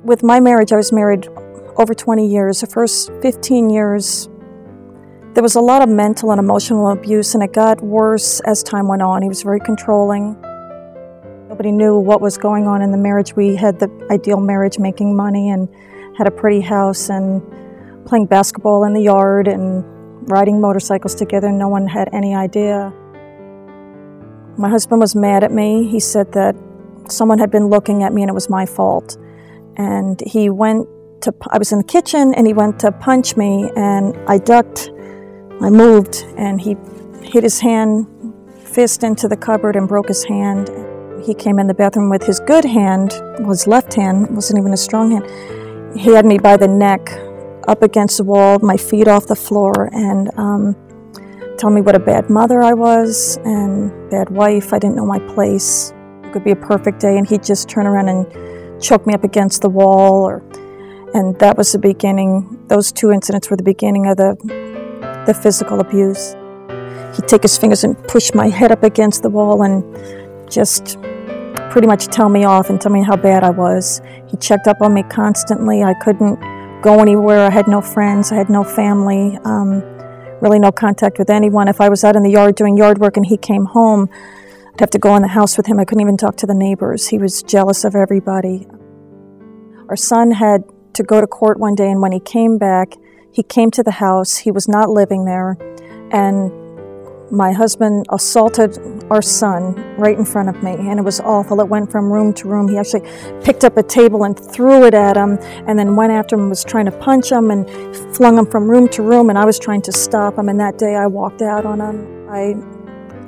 With my marriage, I was married over 20 years. The first 15 years, there was a lot of mental and emotional abuse, and it got worse as time went on. He was very controlling. Nobody knew what was going on in the marriage. We had the ideal marriage, making money and had a pretty house and playing basketball in the yard and riding motorcycles together. No one had any idea. My husband was mad at me. He said that someone had been looking at me and it was my fault. And he went to, I was in the kitchen and he went to punch me, and I ducked, I moved, and he hit his fist into the cupboard and broke his hand. He came in the bathroom with his good hand, his left hand, wasn't even a strong hand. He had me by the neck, up against the wall, my feet off the floor, and tell me what a bad mother I was and bad wife. I didn't know my place. It could be a perfect day, and he'd just turn around and choke me up against the wall. And that was the beginning. Those two incidents were the beginning of the physical abuse. He'd take his fingers and push my head up against the wall and just pretty much tell me off and tell me how bad I was. He checked up on me constantly. I couldn't go anywhere. I had no friends. I had no family, really no contact with anyone. If I was out in the yard doing yard work and he came home, I'd have to go in the house with him. I couldn't even talk to the neighbors. He was jealous of everybody. Our son had to go to court one day, and when he came back, he came to the house. He was not living there, and my husband assaulted our son right in front of me, and it was awful. It went from room to room. He actually picked up a table and threw it at him, and then went after him, was trying to punch him and flung him from room to room, and I was trying to stop him, and that day I walked out on him. I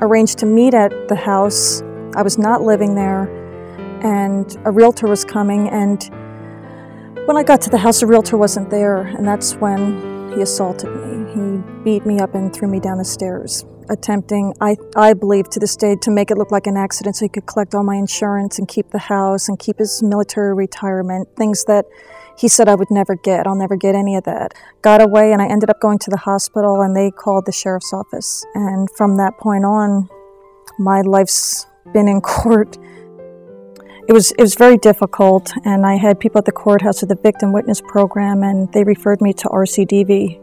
arranged to meet at the house. I was not living there, and a realtor was coming, and when I got to the house, the realtor wasn't there, and that's when he assaulted me. He beat me up and threw me down the stairs, attempting, I believe to this day, to make it look like an accident so he could collect all my insurance and keep the house and keep his military retirement, things that he said I would never get. I'll never get any of that. Got away, and I ended up going to the hospital, and they called the sheriff's office. And from that point on, my life's been in court. It was very difficult, and I had people at the courthouse with the Victim Witness Program, and they referred me to RCDV,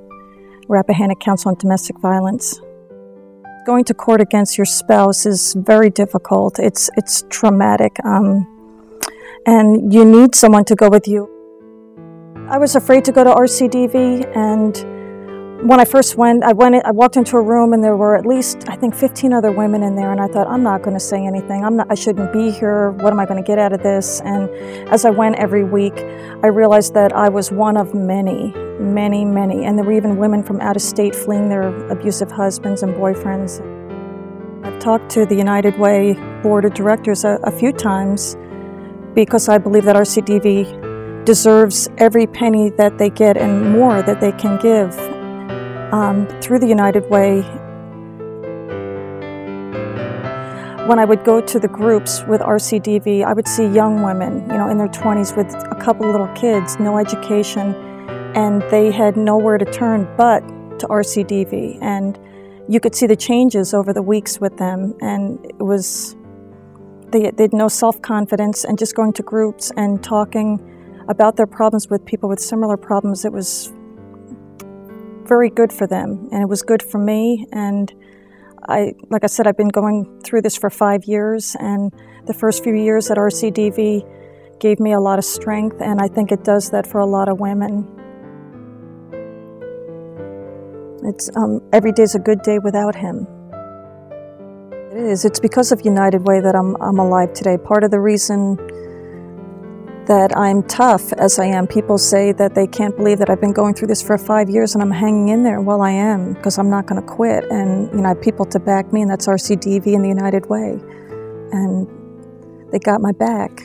Rappahannock Council on Domestic Violence. Going to court against your spouse is very difficult. It's traumatic, and you need someone to go with you. I was afraid to go to RCDV, and when I first went, I walked into a room, and there were at least, I think, 15 other women in there, and I thought, I'm not going to say anything. I shouldn't be here. What am I going to get out of this? And as I went every week, I realized that I was one of many, many, many, and there were even women from out of state fleeing their abusive husbands and boyfriends. I've talked to the United Way Board of Directors a few times because I believe that RCDV deserves every penny that they get and more that they can give. Through the United Way, when I would go to the groups with RCDV, I would see young women, in their 20s with a couple little kids, no education, and they had nowhere to turn but to RCDV. And you could see the changes over the weeks with them, and it was, they had no self-confidence, and just going to groups and talking about their problems with people with similar problems, it was very good for them, and it was good for me. And like I said, I've been going through this for 5 years, and the first few years at RCDV gave me a lot of strength, and I think it does that for a lot of women. It's every day's a good day without him. It is. It's because of United Way that I'm alive today. Part of the reason that I'm tough as I am. People say that they can't believe that I've been going through this for 5 years and I'm hanging in there. Well, I am, because I'm not going to quit. And I have people to back me, and that's RCDV and the United Way. And they got my back.